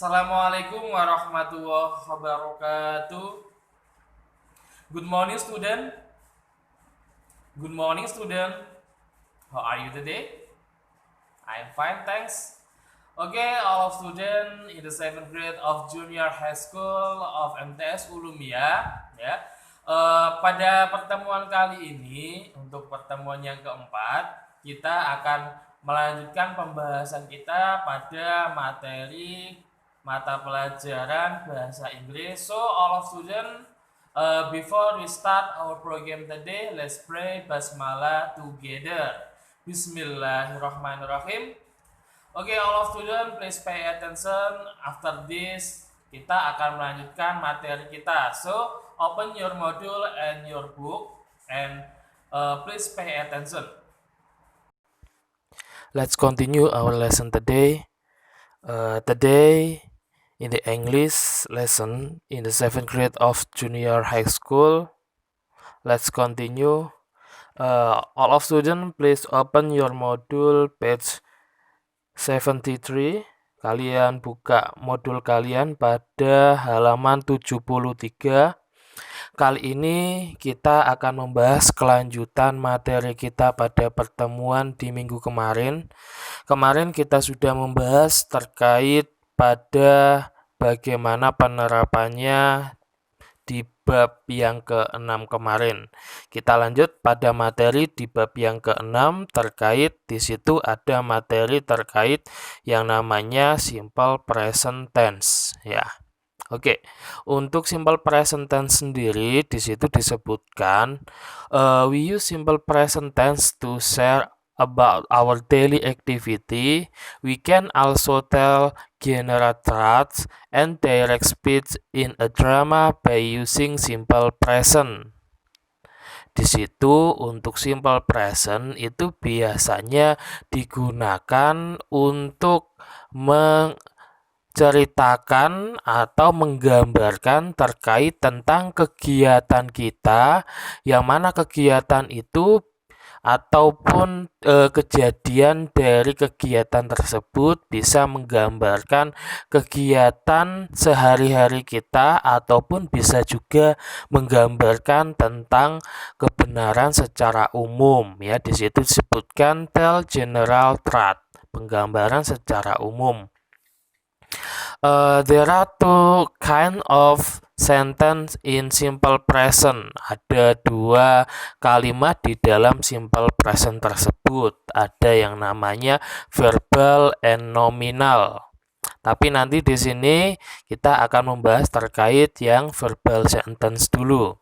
Assalamualaikum warahmatullahi wabarakatuh. Good morning, student. Good morning, student. How are you today? I'm fine, thanks. Okay, all of student in the 7th grade of Junior High School of MTS Ulumia, ya. Pada pertemuan kali ini, untuk pertemuan yang keempat, kita akan melanjutkan pembahasan kita pada materi mata pelajaran bahasa Inggris. So, all of student, before we start our program today, let's pray basmalah together. Bismillahirrahmanirrahim. Okay, all of student, please pay attention. After this, kita akan melanjutkan materi kita. So, open your module and your book and please pay attention. Let's continue our lesson today. Today, in the English lesson in the 7th grade of Junior High School, let's continue. All of students, please open your module page 73. Kalian buka modul kalian pada halaman 73. Kali ini kita akan membahas kelanjutan materi kita pada pertemuan di minggu kemarin. Kemarin kita sudah membahas terkait pada bagaimana penerapannya di bab yang ke-6 kemarin. Kita lanjut pada materi di bab yang ke-6 terkait di situ ada materi terkait yang namanya simple present tense ya. Oke, untuk simple present tense sendiri di situ disebutkan we use simple present tense to share about our daily activity. We can also tell general thoughts and direct speech in a drama by using simple present. Di situ untuk simple present itu biasanya digunakan untuk menceritakan atau menggambarkan terkait tentang kegiatan kita, yang mana kegiatan itu ataupun kejadian dari kegiatan tersebut bisa menggambarkan kegiatan sehari-hari kita ataupun bisa juga menggambarkan tentang kebenaran secara umum ya. Di situ disebutkan tell general truth, penggambaran secara umum. There are two kind of sentence in simple present. Ada dua kalimat di dalam simple present tersebut. Ada yang namanya verbal and nominal. Tapi nanti di sini kita akan membahas terkait yang verbal sentence dulu.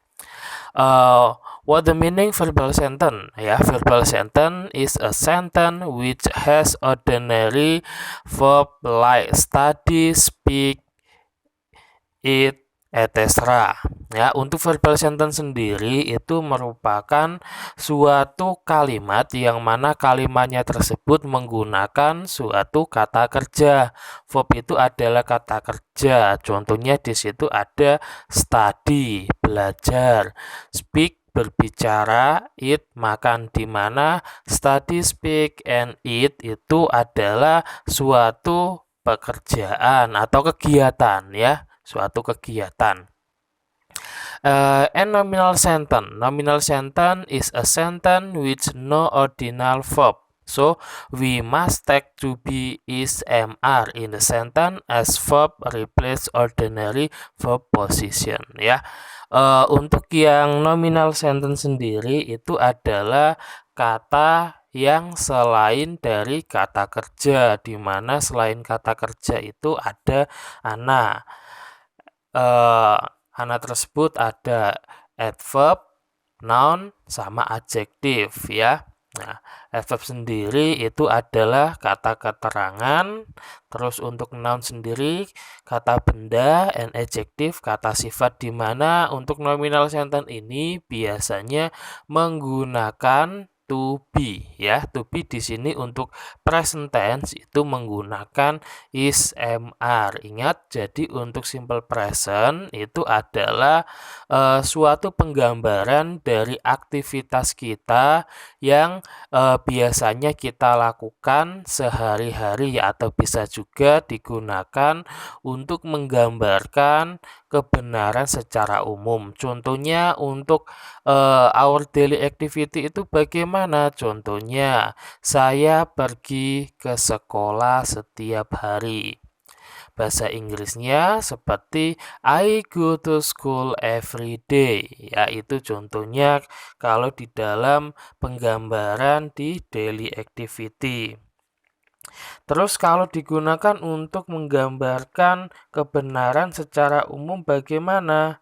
What the meaning verbal sentence? Ya, verbal sentence is a sentence which has ordinary verb like study, speak, eat, etc. Ya, untuk verbal sentence sendiri itu merupakan suatu kalimat yang mana kalimatnya tersebut menggunakan suatu kata kerja. Verb itu adalah kata kerja. Contohnya di situ ada study, belajar, speak, berbicara, eat, makan, di mana study, speak, and eat itu adalah suatu pekerjaan atau kegiatan ya, suatu kegiatan. And nominal sentence. Nominal sentence is a sentence with no ordinal verb. So we must take to be is mr in the sentence as verb replace ordinary verb position ya. Untuk yang nominal sentence sendiri itu adalah kata yang selain dari kata kerja, di mana selain kata kerja itu ada ana. Ana tersebut ada adverb, noun, sama adjektif ya. Nah, adverb sendiri itu adalah kata keterangan, terus untuk noun sendiri kata benda, and adjektif kata sifat, di mana untuk nominal sentence ini biasanya menggunakan to be ya. To be di sini untuk present tense itu menggunakan is, am, are. Ingat, jadi untuk simple present itu adalah suatu penggambaran dari aktivitas kita yang biasanya kita lakukan sehari-hari ya, atau bisa juga digunakan untuk menggambarkan kebenaran secara umum. Contohnya untuk our daily activity itu bagaimana? Contohnya, saya pergi ke sekolah setiap hari. Bahasa Inggrisnya seperti I go to school every day. Yaitu contohnya kalau di dalam penggambaran di daily activity. Terus kalau digunakan untuk menggambarkan kebenaran secara umum bagaimana?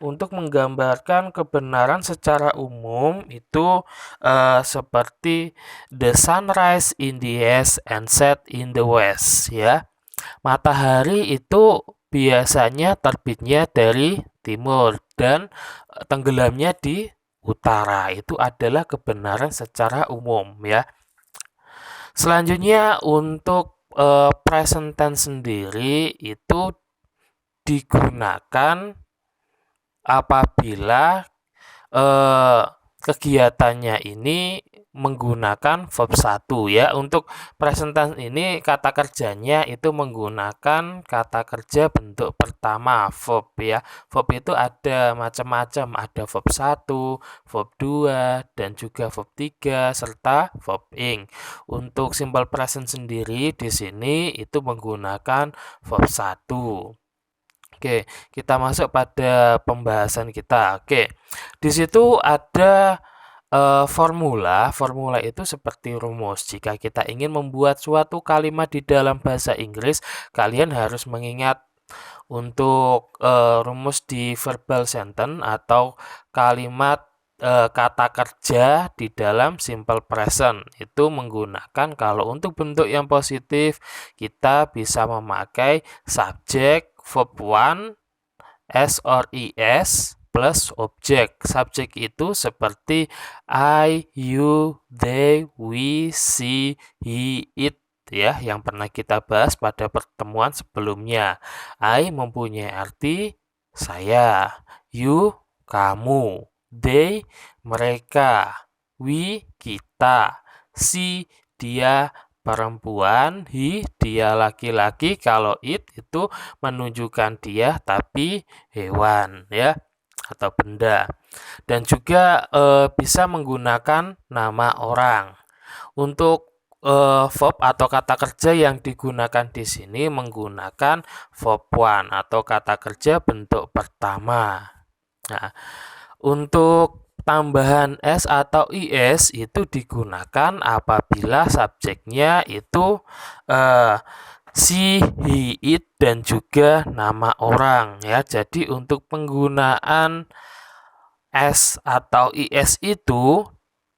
Untuk menggambarkan kebenaran secara umum itu seperti the sunrise in the east and set in the west ya. Matahari itu biasanya terbitnya dari timur dan tenggelamnya di utara. Itu adalah kebenaran secara umum ya. Selanjutnya untuk present tense sendiri itu digunakan apabila kegiatannya ini menggunakan verb 1 ya. Untuk present tense ini kata kerjanya itu menggunakan kata kerja bentuk pertama verb ya. Verb itu ada macam-macam, ada verb 1, verb 2 dan juga verb 3 serta verb ing. Untuk simple present sendiri di sini itu menggunakan verb 1. Oke, kita masuk pada pembahasan kita. Oke, di situ ada formula. Formula itu seperti rumus. Jika kita ingin membuat suatu kalimat di dalam bahasa Inggris, kalian harus mengingat untuk rumus di verbal sentence atau kalimat kata kerja di dalam simple present itu menggunakan, kalau untuk bentuk yang positif kita bisa memakai subject verb 1 s or es plus object. Subject itu seperti I, you, they, we, she, he, it ya, yang pernah kita bahas pada pertemuan sebelumnya. I mempunyai arti saya, you kamu, they mereka, we kita, she dia perempuan, he dia laki-laki, kalau it itu menunjukkan dia tapi hewan ya atau benda. Dan juga bisa menggunakan nama orang. Untuk verb atau kata kerja yang digunakan di sini menggunakan verb 1 atau kata kerja bentuk pertama. Nah, untuk tambahan s atau is itu digunakan apabila subjeknya itu she, he, it dan juga nama orang ya. Jadi untuk penggunaan s atau is itu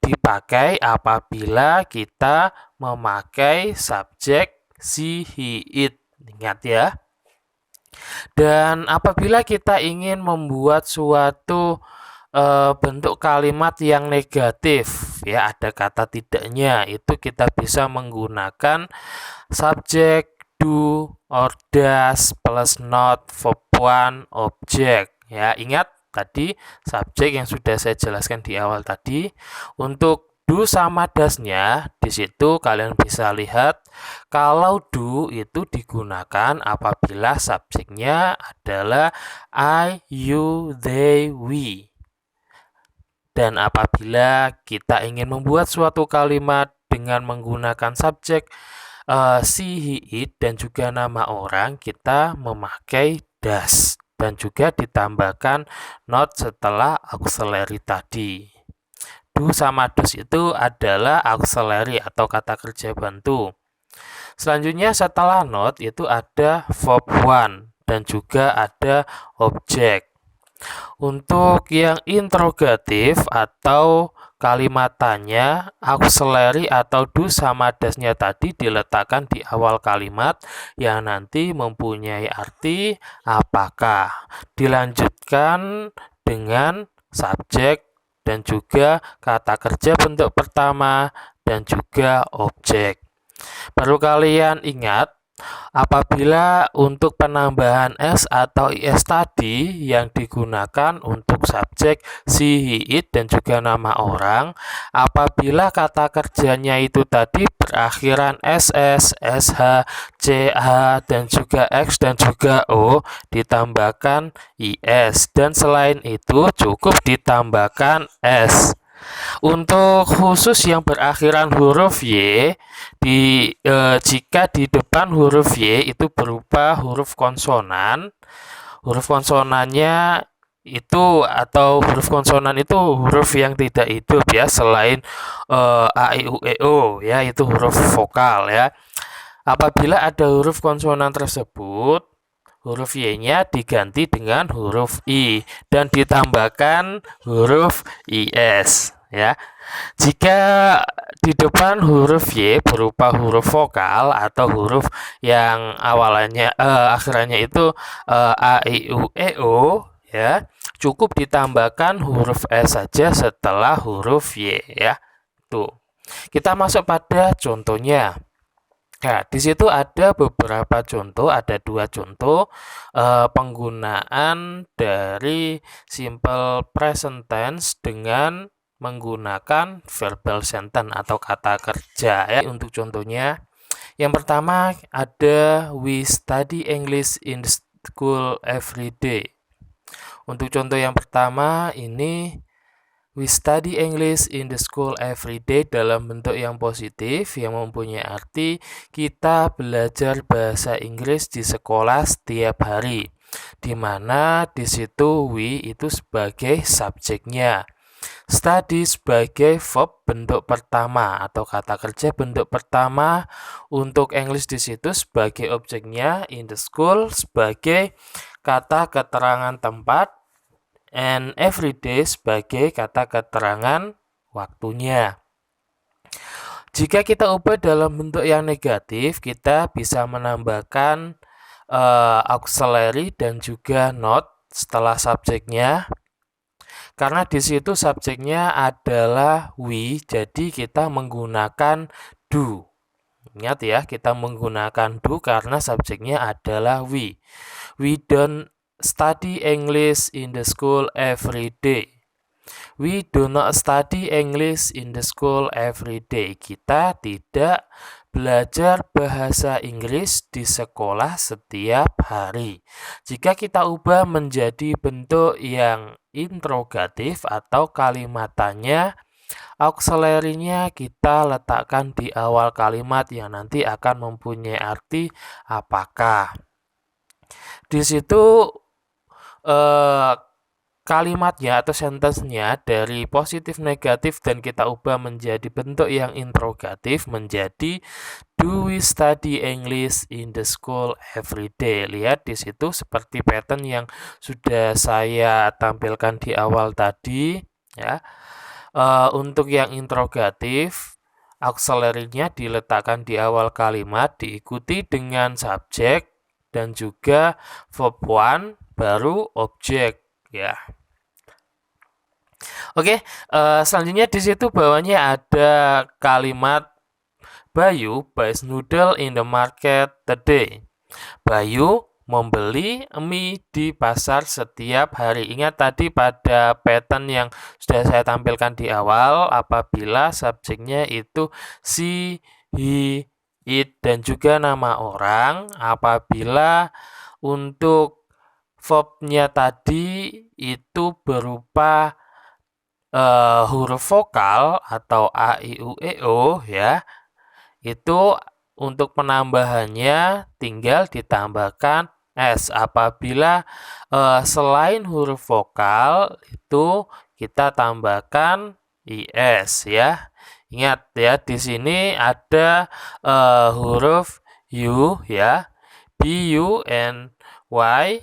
dipakai apabila kita memakai subjek she, he, it. Ingat ya. Dan apabila kita ingin membuat suatu bentuk kalimat yang negatif ya, ada kata tidaknya, itu kita bisa menggunakan subject do or does plus not verb 1 object ya. Ingat tadi subjek yang sudah saya jelaskan di awal tadi. Untuk do sama does-nya di situ kalian bisa lihat kalau do itu digunakan apabila subjeknya adalah I, you, they, we. Dan apabila kita ingin membuat suatu kalimat dengan menggunakan subjek she, he, it dan juga nama orang, kita memakai does dan juga ditambahkan not setelah auxiliary tadi. Do sama does itu adalah auxiliary atau kata kerja bantu. Selanjutnya setelah not itu ada verb 1 dan juga ada object. Untuk yang interrogatif atau kalimat tanya, auxiliary atau do sama does-nya tadi diletakkan di awal kalimat yang nanti mempunyai arti apakah. Dilanjutkan dengan subjek dan juga kata kerja bentuk pertama, dan juga objek. Perlu kalian ingat, apabila untuk penambahan S atau IS tadi yang digunakan untuk subjek si, he, it, dan juga nama orang, apabila kata kerjanya itu tadi berakhiran SS, SH, CH, dan juga X, dan juga O, ditambahkan IS, dan selain itu cukup ditambahkan S. Untuk khusus yang berakhiran huruf Y, jika di depan huruf Y itu berupa huruf konsonan, huruf konsonannya itu atau huruf konsonan itu huruf yang tidak hidup ya, selain A, I, U, E, O ya, itu huruf vokal ya. Apabila ada huruf konsonan tersebut, huruf Y-nya diganti dengan huruf I dan ditambahkan huruf IS ya. Jika di depan huruf Y berupa huruf vokal atau huruf yang akhirannya itu A, I, U, E, O ya, cukup ditambahkan huruf S saja setelah huruf Y ya. Tuh. Kita masuk pada contohnya. Nah, di situ ada beberapa contoh, ada 2 contoh penggunaan dari simple present tense dengan menggunakan verbal sentence atau kata kerja ya. Untuk contohnya, yang pertama ada we study English in school every day. Untuk contoh yang pertama ini we study English in the school every day dalam bentuk yang positif yang mempunyai arti kita belajar bahasa Inggris di sekolah setiap hari, di mana di situ we itu sebagai subjeknya, study sebagai verb bentuk pertama atau kata kerja bentuk pertama, untuk English di situ sebagai objeknya, in the school sebagai kata keterangan tempat, and everyday sebagai kata keterangan waktunya. Jika kita ubah dalam bentuk yang negatif, kita bisa menambahkan auxiliary dan juga not setelah subjeknya. Karena di situ subjeknya adalah we, jadi kita menggunakan do. Ingat ya, kita menggunakan do karena subjeknya adalah we. We don't study English in the school every day. We do not study English in the school every day. Kita tidak belajar bahasa Inggris di sekolah setiap hari. Jika kita ubah menjadi bentuk yang interrogatif atau kalimatannya, auxiliary-nya kita letakkan di awal kalimat yang nanti akan mempunyai arti apakah. Di situ kalimatnya atau sentence-nya dari positif negatif dan kita ubah menjadi bentuk yang interrogatif menjadi do we study English in the school every day. Lihat di situ seperti pattern yang sudah saya tampilkan di awal tadi ya. Untuk yang interrogatif, auxiliary-nya diletakkan di awal kalimat diikuti dengan subjek dan juga verb one baru objek ya. Oke, selanjutnya di situ bawahnya ada kalimat Bayu buys noodle in the market today. Bayu membeli mie di pasar setiap hari. Ingat tadi pada pattern yang sudah saya tampilkan di awal, apabila subjeknya itu si, he, it, dan juga nama orang. Apabila untuk verbnya tadi itu berupa huruf vokal atau A, I, U, E, O ya, itu untuk penambahannya tinggal ditambahkan S. Apabila selain huruf vokal itu kita tambahkan IS ya. Ingat ya, di sini ada huruf U ya, B, U, N, Y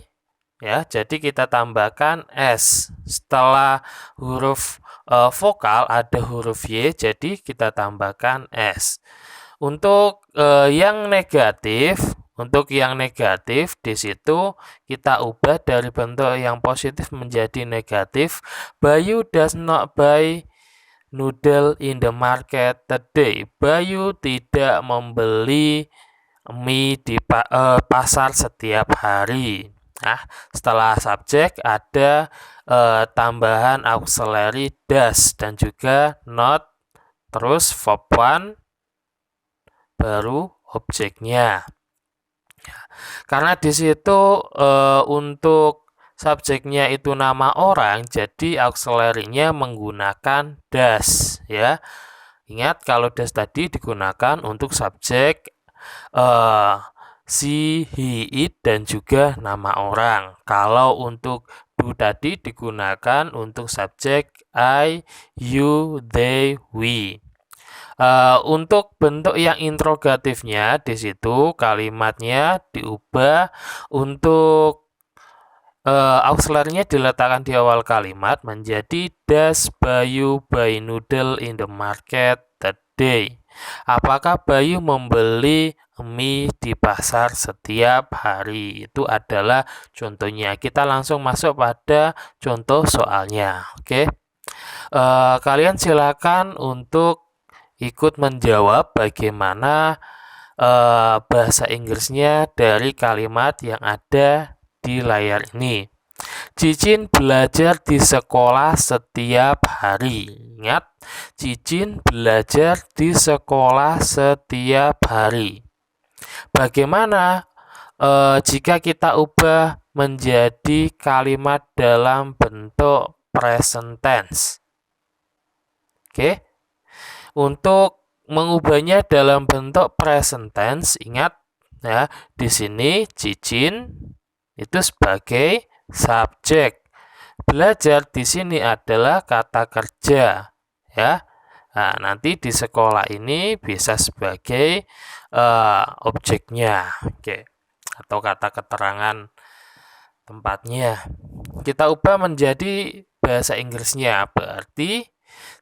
ya. Jadi kita tambahkan S. Setelah huruf vokal ada huruf Y, jadi kita tambahkan S. Untuk yang negatif Untuk yang negatif di situ kita ubah dari bentuk yang positif menjadi negatif. Bayu does not buy noodle in the market today. Bayu tidak membeli mie di pasar setiap hari. Nah, setelah subjek ada tambahan auxiliary does dan juga not, terus verb 1 baru objeknya. Karena di situ untuk subjeknya itu nama orang, jadi auxiliary-nya menggunakan does ya. Ingat kalau does tadi digunakan untuk subjek she, he, it dan juga nama orang. Kalau untuk do tadi digunakan untuk subjek I, you, they, we. Untuk bentuk yang interrogatifnya di situ kalimatnya diubah untuk auxiliary-nya diletakkan di awal kalimat menjadi does Bayu buy noodle in the market today? Apakah Bayu membeli mie di pasar setiap hari? Itu adalah contohnya. Kita langsung masuk pada contoh soalnya. Oke. Kalian silakan untuk ikut menjawab bagaimana bahasa Inggrisnya dari kalimat yang ada di layar ini. Cicin belajar di sekolah setiap hari. Ingat, Cicin belajar di sekolah setiap hari. Bagaimana jika kita ubah menjadi kalimat dalam bentuk present tense? Oke. Untuk mengubahnya dalam bentuk present tense, ingat ya, di sini Cicin itu sebagai subjek. Belajar di sini adalah kata kerja ya. Nah, nanti di sekolah ini bisa sebagai objeknya, oke, atau kata keterangan tempatnya. Kita ubah menjadi bahasa Inggrisnya, berarti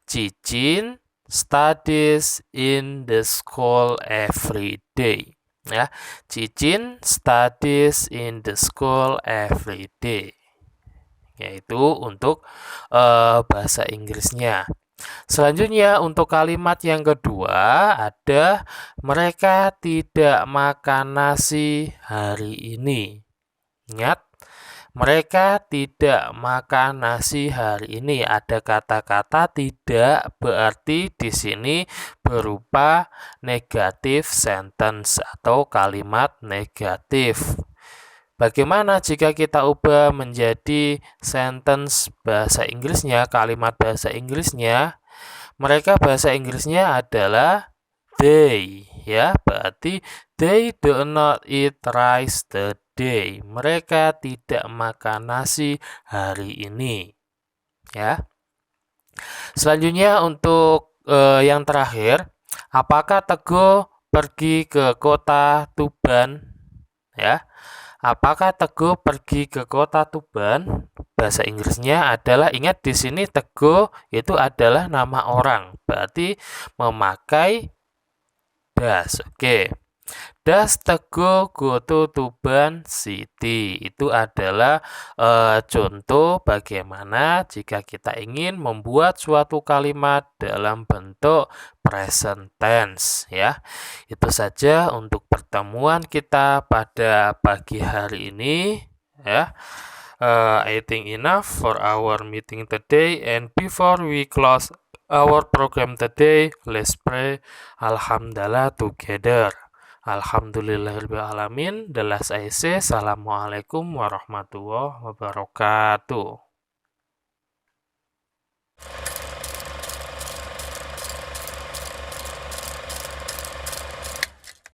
Cicin studies in the school every day. Ya, Cicin studies in the school every day. Yaitu untuk bahasa Inggrisnya. Selanjutnya untuk kalimat yang kedua ada mereka tidak makan nasi hari ini. Ingat, mereka tidak makan nasi hari ini. Ada kata-kata tidak berarti di sini berupa negatif sentence atau kalimat negatif. Bagaimana jika kita ubah menjadi sentence bahasa Inggrisnya, kalimat bahasa Inggrisnya? Mereka bahasa Inggrisnya adalah they, ya. Berarti they do not eat rice today. Mereka tidak makan nasi hari ini, ya. Selanjutnya untuk yang terakhir, apakah Teguh pergi ke kota Tuban? Ya. Apakah Teguh pergi ke kota Tuban? Bahasa Inggrisnya adalah, ingat di sini Teguh itu adalah nama orang, berarti memakai does. Oke. Does Teguh go to Tuban City? Itu adalah contoh bagaimana jika kita ingin membuat suatu kalimat dalam bentuk present tense ya. Itu saja untuk pertemuan kita pada pagi hari ini ya. I think enough for our meeting today, and before we close our program today, let's pray Alhamdulillah together. Alhamdulillahirrahmanirrahim. The last I say, Assalamualaikum warahmatullahi wabarakatuh.